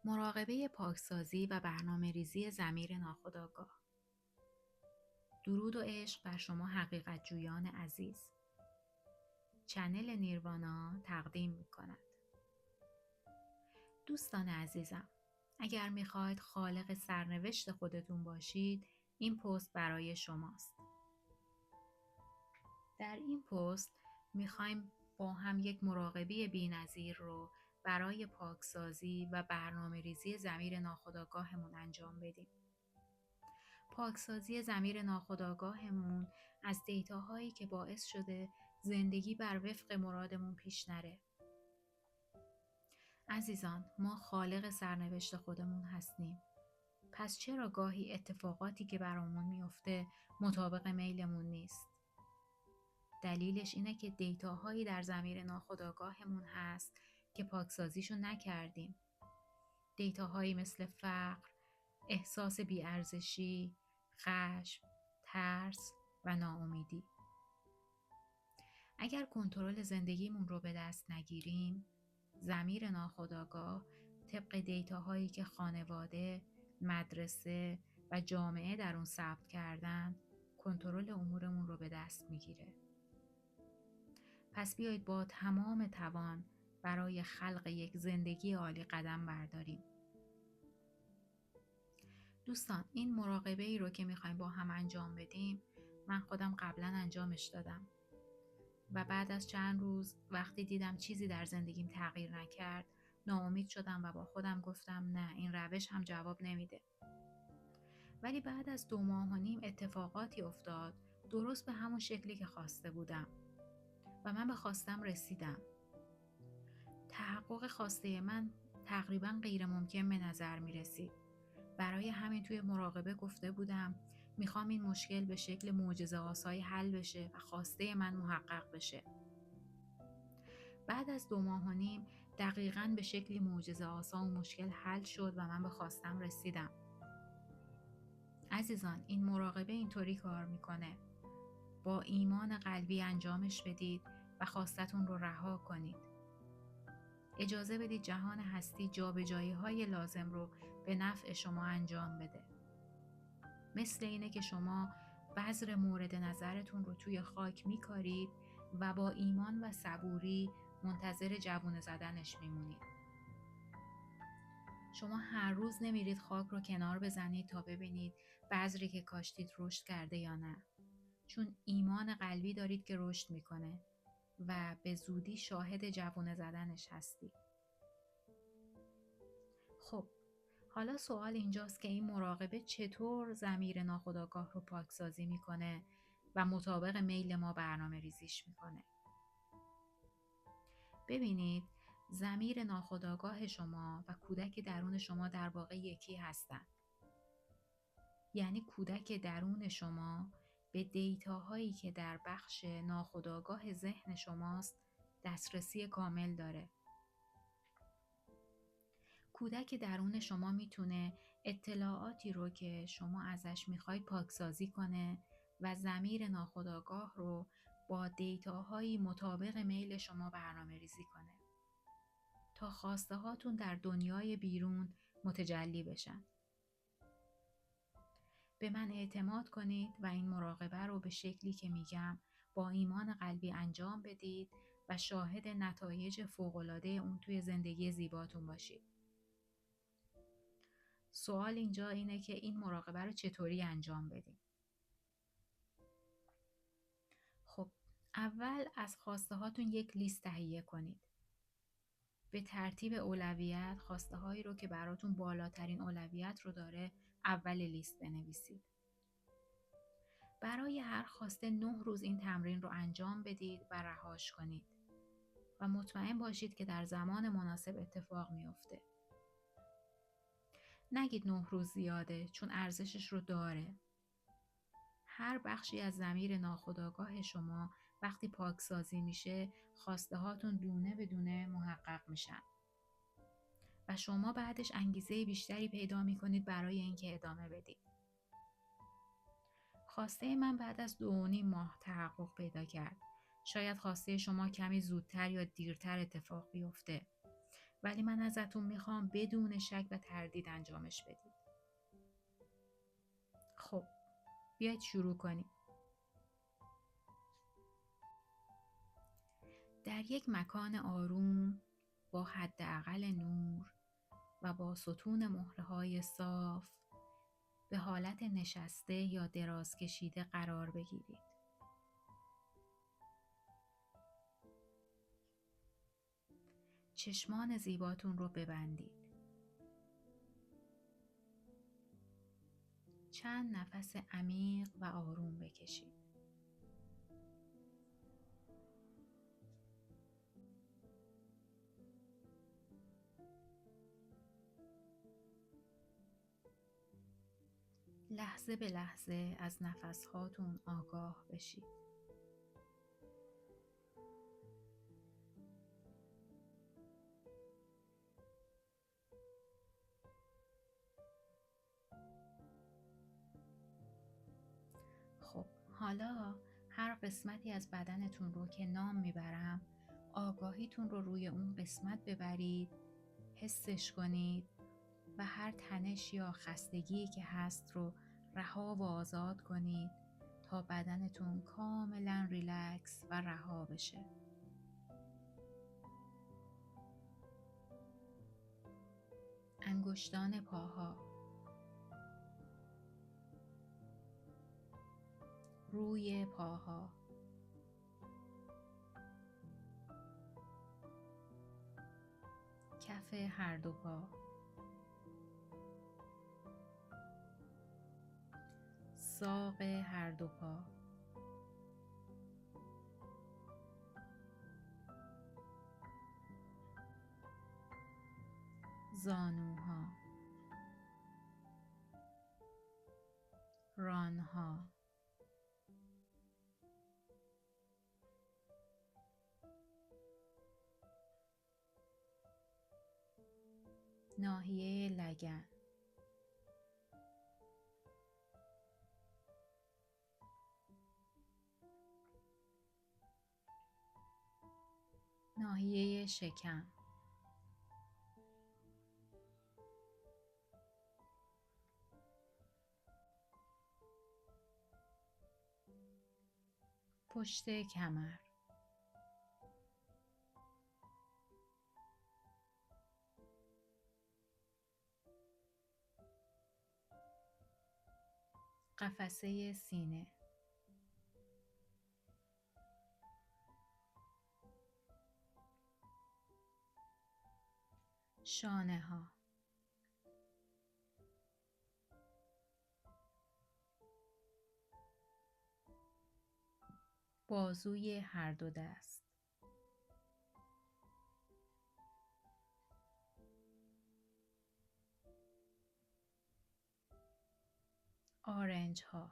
مراقبه پاکسازی و برنامه‌ریزی ضمیر ناخودآگاه. درود و عشق بر شما حقیقت جویان عزیز. چنل نیروانا تقدیم می کند. دوستان عزیزم، اگر میخواید خالق سرنوشت خودتون باشید، این پست برای شماست. در این پست میخوایم با هم یک مراقبه بی‌نظیر رو برای پاکسازی و برنامه‌ریزی ضمیر ناخودآگاهمون انجام بدیم. پاکسازی ضمیر ناخودآگاهمون از دیتاهایی که باعث شده زندگی بر وفق مرادمون پیش نره. عزیزان، ما خالق سرنوشت خودمون هستیم. پس چرا گاهی اتفاقاتی که برامون میفته مطابق میلمون نیست؟ دلیلش اینه که دیتاهایی در ضمیر ناخودآگاهمون هست که پاکسازیشو نکردیم. دیتاهایی مثل فقر، احساس بی‌ارزشی، خشم، ترس و ناامیدی. اگر کنترل زندگیمون رو به دست نگیریم، ضمیر ناخودآگاه طبق دیتاهایی که خانواده، مدرسه و جامعه در اون ثبت کردن، کنترل امورمون رو به دست میگیره. پس بیایید با تمام توان برای خلق یک زندگی عالی قدم برداریم. دوستان، این مراقبه ای رو که میخوایم با هم انجام بدیم، من خودم قبلا انجامش دادم و بعد از چند روز وقتی دیدم چیزی در زندگیم تغییر نکرد، ناامید شدم و با خودم گفتم نه، این روش هم جواب نمیده. ولی بعد از 2.5 ماه اتفاقاتی افتاد درست به همون شکلی که خواسته بودم و من به خواستم رسیدم. تحقق خواسته من تقریبا غیر ممکن به نظر می رسید. برای همین توی مراقبه گفته بودم میخوام این مشکل به شکل معجزه آسایی حل بشه و خواسته من محقق بشه. بعد از 2.5 ماه دقیقاً به شکلی معجزه آسا اون مشکل حل شد و من به خواستم رسیدم. عزیزان، این مراقبه اینطوری کار میکنه. با ایمان قلبی انجامش بدید و خواستتون رو رها کنید. اجازه بدید جهان هستی جابجایی‌های لازم رو به نفع شما انجام بده. مثل اینه که شما بذر مورد نظرتون رو توی خاک میکارید و با ایمان و صبوری منتظر جوونه زدنش میمونید. شما هر روز نمیرید خاک رو کنار بزنید تا ببینید بذری که کاشتید رشد کرده یا نه. چون ایمان قلبی دارید که رشد میکنه و به زودی شاهد جوونه زدنش هستید. خب، حالا سوال اینجاست که این مراقبه چطور ضمیر ناخودآگاه رو پاکسازی میکنه و مطابق میل ما برنامه ریزیش میکنه. ببینید، ضمیر ناخودآگاه شما و کودک درون شما در واقع یکی هستن. یعنی کودک درون شما به دیتاهایی که در بخش ناخودآگاه ذهن شماست دسترسی کامل داره. کودک درون شما میتونه اطلاعاتی رو که شما ازش میخواید پاکسازی کنه و ضمیر ناخودآگاه رو با دیتاهایی مطابق میل شما برنامه ریزی کنه تا خواسته هاتون در دنیای بیرون متجلی بشن. به من اعتماد کنید و این مراقبه رو به شکلی که میگم با ایمان قلبی انجام بدید و شاهد نتایج فوق‌العاده اون توی زندگی زیباتون باشید. سوال اینجا اینه که این مراقبه رو چطوری انجام بدیم؟ خب، اول از خواسته هاتون یک لیست تهیه کنید. به ترتیب اولویت خواسته هایی رو که براتون بالاترین اولویت رو داره اول لیست بنویسید. برای هر خواسته 9 روز این تمرین رو انجام بدید و رهاش کنید و مطمئن باشید که در زمان مناسب اتفاق میفته. نگید 9 روز زیاده، چون ارزشش رو داره. هر بخشی از ضمیر ناخودآگاه شما وقتی پاکسازی میشه، خواسته هاتون دونه به دونه محقق میشن و شما بعدش انگیزه بیشتری پیدا میکنید برای اینکه ادامه بدید. خواسته من بعد از 2.5 ماه تحقق پیدا کرد. شاید خواسته شما کمی زودتر یا دیرتر اتفاق بیفته، ولی من ازتون میخوام بدون شک و تردید انجامش بدید. خب بیایید شروع کنیم. در یک مکان آروم با حداقل نور و با ستون مهره‌های صاف به حالت نشسته یا دراز کشیده قرار بگیرید. چشمان زیباتون رو ببندید. چند نفس عمیق و آروم بکشید. لحظه به لحظه از نفسهاتون آگاه بشید. خب حالا هر قسمتی از بدنتون رو که نام میبرم آگاهیتون رو روی اون قسمت ببرید، حسش کنید و هر تنش یا خستگی که هست رو رها و آزاد کنید تا بدنتون کاملا ریلکس و رها بشه. انگشتان پاها، روی پاها، کف هر دو پا، ساق هر دو پا، زانوها، رانها، ناحیه لگن، ناحیه شکم، پشت کمر، قفسه سینه، شانه ها، بازوی هر دو دست، آرنج ها،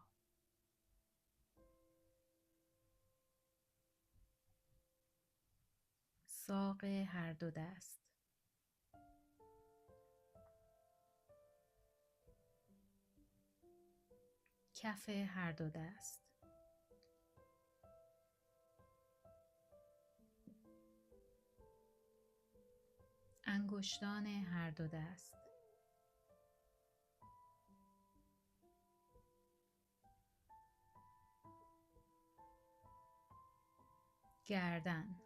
ساق هر دو دست، کف هر دو دست، انگشتان هر دو دست، گردن،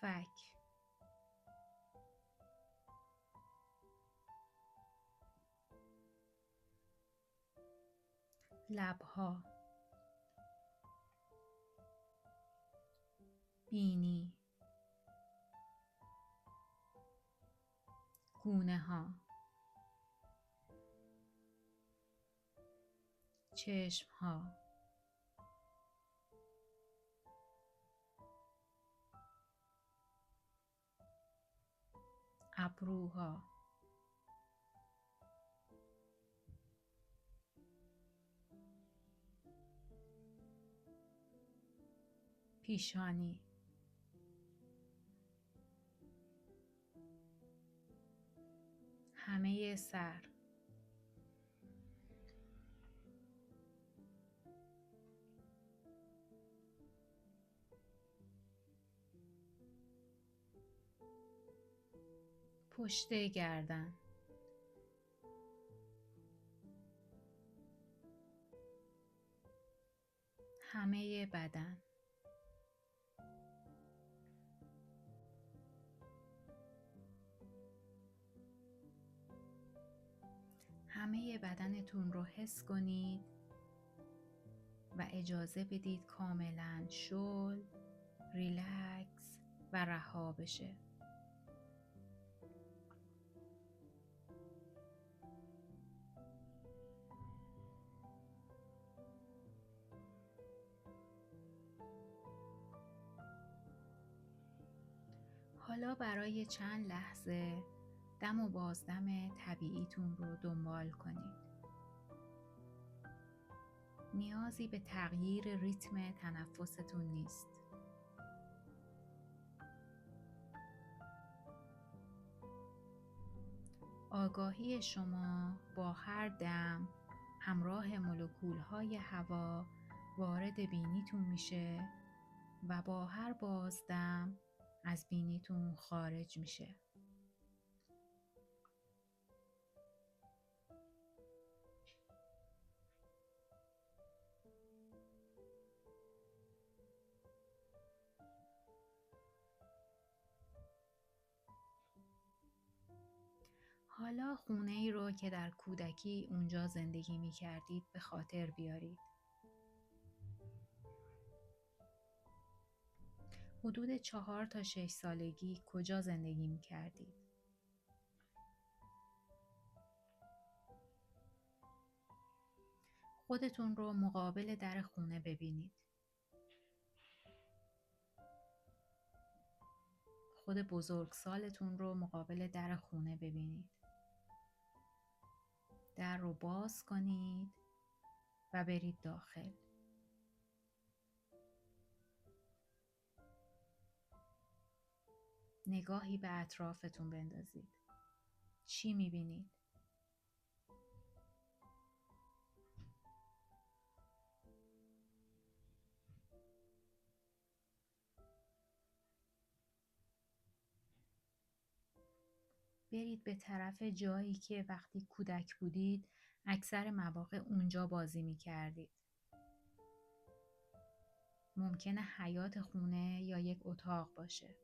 فک، لبها، بینی، گونه ها، چشم ها، ابروها، پیشانی، همه سر، پشت گردن، همه بدن، همه بدنتون رو حس کنید و اجازه بدید کاملا شل، ریلکس و رها بشه. حالا برای چند لحظه دم و بازدم طبیعیتون رو دنبال کنید. نیازی به تغییر ریتم تنفستون نیست. آگاهی شما با هر دم همراه مولکول‌های هوا وارد بینیتون میشه و با هر بازدم از بینیتون خارج میشه. حالا خونه ای رو که در کودکی اونجا زندگی می کردید به خاطر بیارید. حدود 4 تا 6 سالگی کجا زندگی می کردید؟ خودتون رو مقابل در خونه ببینید. خود بزرگسالتون رو مقابل در خونه ببینید. در رو باز کنید و برید داخل. نگاهی به اطرافتون بندازید. چی میبینید؟ برید به طرف جایی که وقتی کودک بودید اکثر مواقع اونجا بازی میکردید. ممکنه حیاط خونه یا یک اتاق باشه.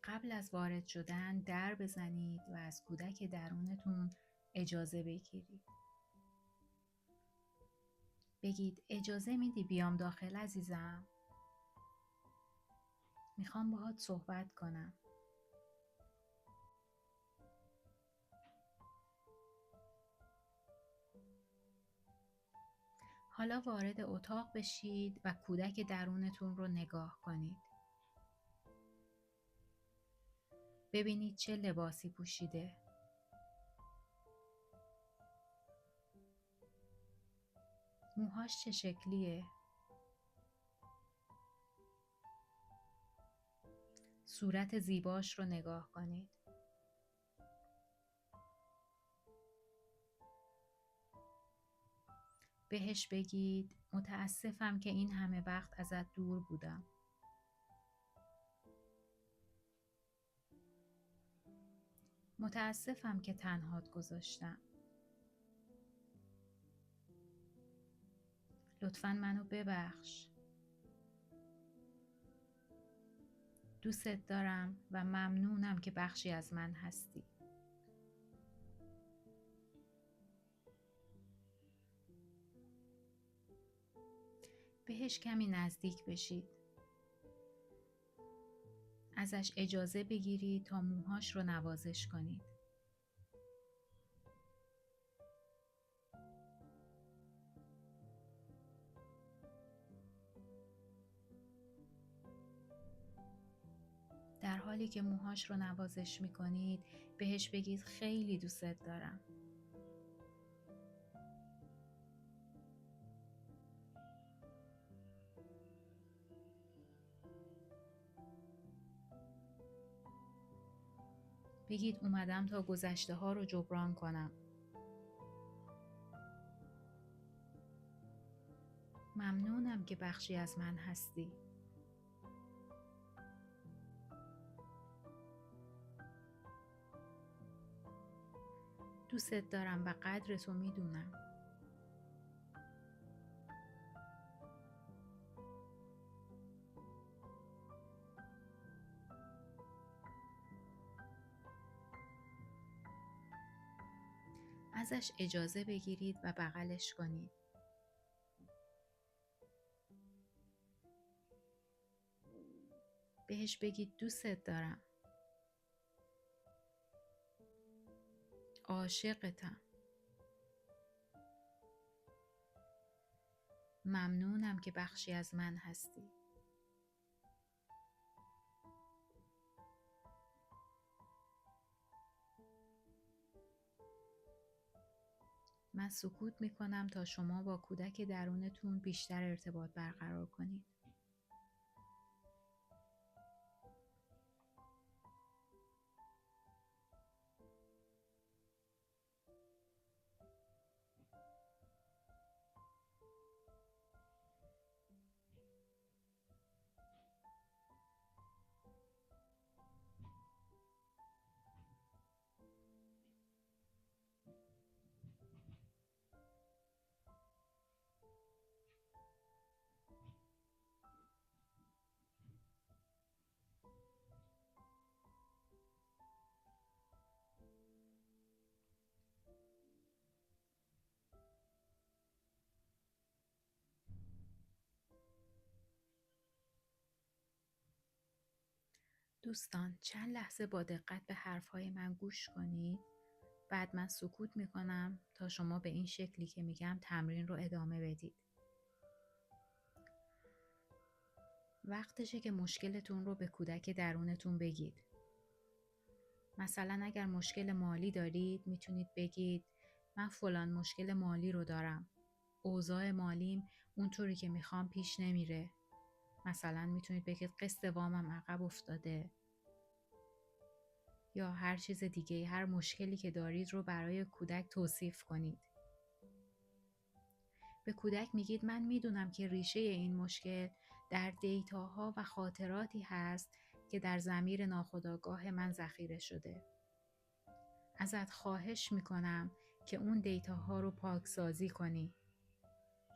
قبل از وارد شدن در بزنید و از کودک درونتون اجازه بگیرید. بگید اجازه میدی بیام داخل عزیزم؟ میخوام باهات صحبت کنم. حالا وارد اتاق بشید و کودک درونتون رو نگاه کنید. ببینید چه لباسی پوشیده. موهاش چه شکلیه؟ صورت زیباش رو نگاه کنید. بهش بگید متاسفم که این همه وقت ازت دور بودم. متاسفم که تنهات گذاشتم. لطفاً منو ببخش. دوستت دارم و ممنونم که بخشی از من هستی. بهش کمی نزدیک بشید. ازش اجازه بگیرید تا موهاش رو نوازش کنید. در حالی که موهاش رو نوازش میکنید بهش بگید خیلی دوستت دارم. بگید اومدم تا گذشته ها رو جبران کنم. ممنونم که بخشی از من هستی. دوستت دارم و قدر تو میدونم. ازش اجازه بگیرید و بغلش کنید. بهش بگید دوستت دارم. عاشقتم. ممنونم که بخشی از من هستی. من سکوت میکنم تا شما با کودک درونتون بیشتر ارتباط برقرار کنید. دوستان، چند لحظه با دقت به حرفهای من گوش کنید. بعد من سکوت میکنم تا شما به این شکلی که میگم تمرین رو ادامه بدید. وقتشه که مشکلتون رو به کودک درونتون بگید. مثلا اگر مشکل مالی دارید میتونید بگید من فلان مشکل مالی رو دارم. اوضاع مالیم اونطوری که میخوام پیش نمیره. مثلا میتونید بگید قسط وامم عقب افتاده. یا هر چیز دیگه، هر مشکلی که دارید رو برای کودک توصیف کنید. به کودک میگید من میدونم که ریشه این مشکل در دیتاها و خاطراتی هست که در ضمیر ناخودآگاه من ذخیره شده. ازت خواهش میکنم که اون دیتاها رو پاکسازی کنی،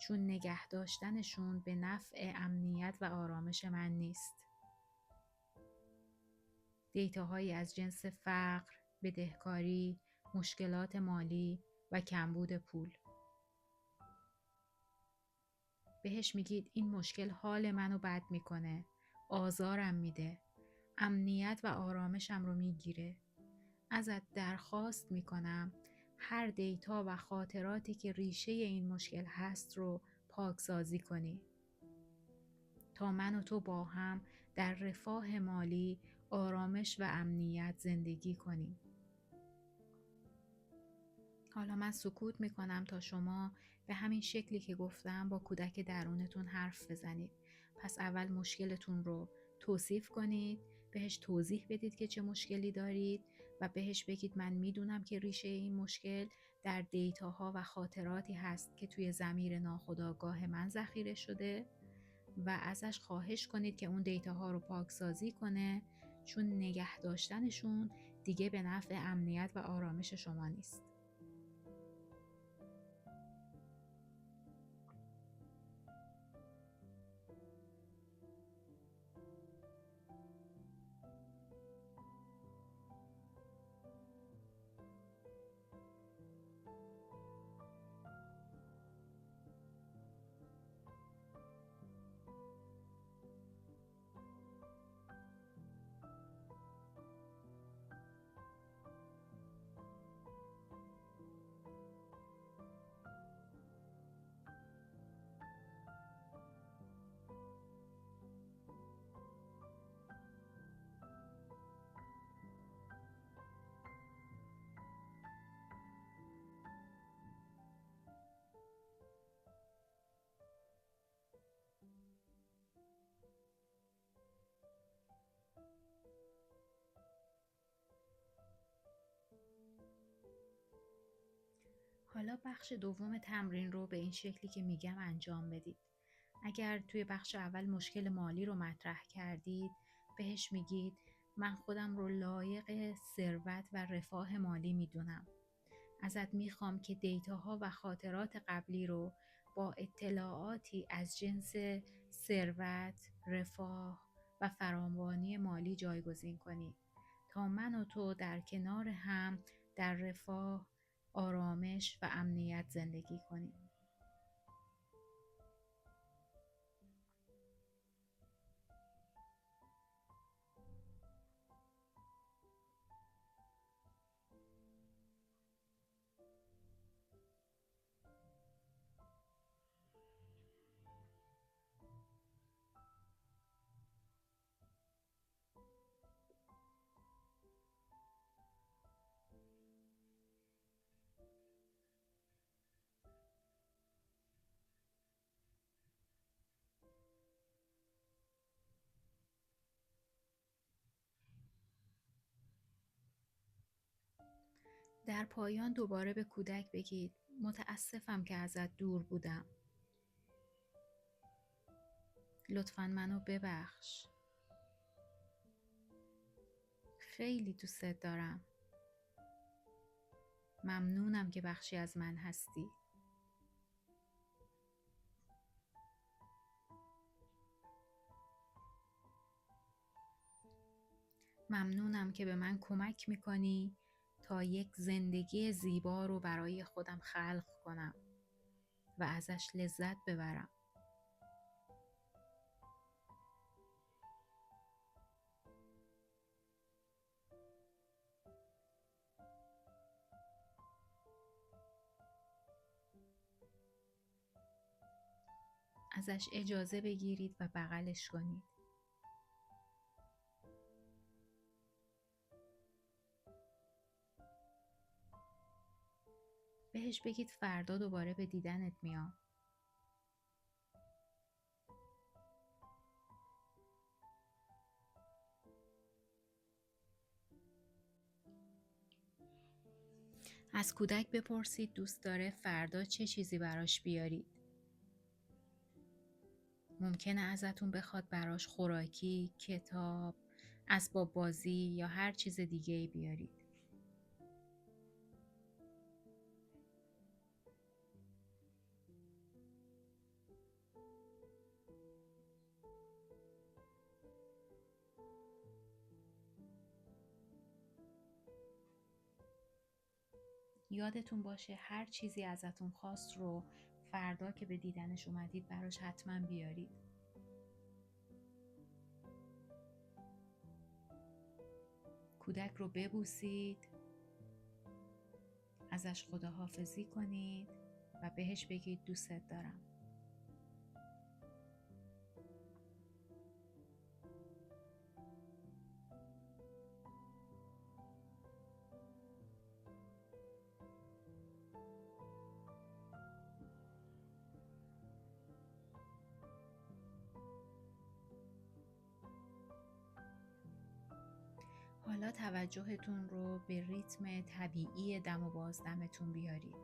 چون نگه داشتنشون به نفع امنیت و آرامش من نیست. دیتاهایی از جنس فقر، بدهکاری، مشکلات مالی و کمبود پول. بهش میگید این مشکل حال منو بد میکنه، آزارم میده، امنیت و آرامشم رو میگیره. ازت درخواست میکنم هر دیتا و خاطراتی که ریشه این مشکل هست رو پاکسازی کنی تا من و تو با هم در رفاه مالی، آرامش و امنیت زندگی کنیم. حالا من سکوت میکنم تا شما به همین شکلی که گفتم با کودک درونتون حرف بزنید. پس اول مشکلتون رو توصیف کنید، بهش توضیح بدید که چه مشکلی دارید و بهش بگید من میدونم که ریشه این مشکل در دیتاها و خاطراتی هست که توی ضمیر ناخودآگاه من ذخیره شده و ازش خواهش کنید که اون دیتاها رو پاکسازی کنه، چون نگه داشتنشون دیگه به نفع امنیت و آرامش شما نیست. حالا بخش دوم تمرین رو به این شکلی که میگم انجام بدید. اگر توی بخش اول مشکل مالی رو مطرح کردید، بهش میگید من خودم رو لایق ثروت و رفاه مالی میدونم. ازت میخوام که دیتاها و خاطرات قبلی رو با اطلاعاتی از جنس ثروت، رفاه و فراوانی مالی جایگزین کنی تا من و تو در کنار هم در رفاه، آرامش و امنیت زندگی کنیم. در پایان دوباره به کودک بگید متاسفم که ازت دور بودم. لطفاً منو ببخش. خیلی دوستت دارم. ممنونم که بخشی از من هستی. ممنونم که به من کمک میکنی تا یک زندگی زیبا رو برای خودم خلق کنم و ازش لذت ببرم. ازش اجازه بگیرید و بغلش کنید. بهش بگید فردا دوباره به دیدنت میام. از کودک بپرسید دوست داره فردا چه چیزی براش بیارید. ممکنه ازتون بخواد براش خوراکی، کتاب، اسباب بازی یا هر چیز دیگه بیارید. یادتون باشه هر چیزی ازتون خواست رو فردا که به دیدنش اومدید براش حتما بیارید. کودک رو ببوسید، ازش خداحافظی کنید و بهش بگید دوستت دارم. حالا توجهتون رو به ریتم طبیعی دم و بازدمتون بیارید.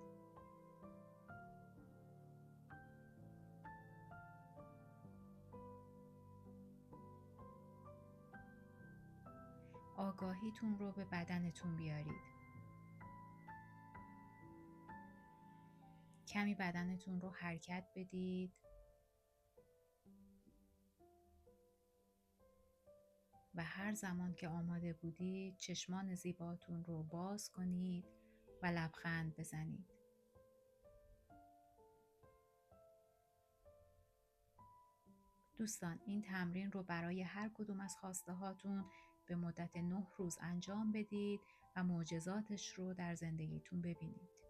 آگاهیتون رو به بدنتون بیارید. کمی بدنتون رو حرکت بدید و هر زمان که آماده بودید چشمان زیباتون رو باز کنید و لبخند بزنید. دوستان این تمرین رو برای هر کدوم از خواسته هاتون به مدت 9 روز انجام بدید و معجزاتش رو در زندگیتون ببینید.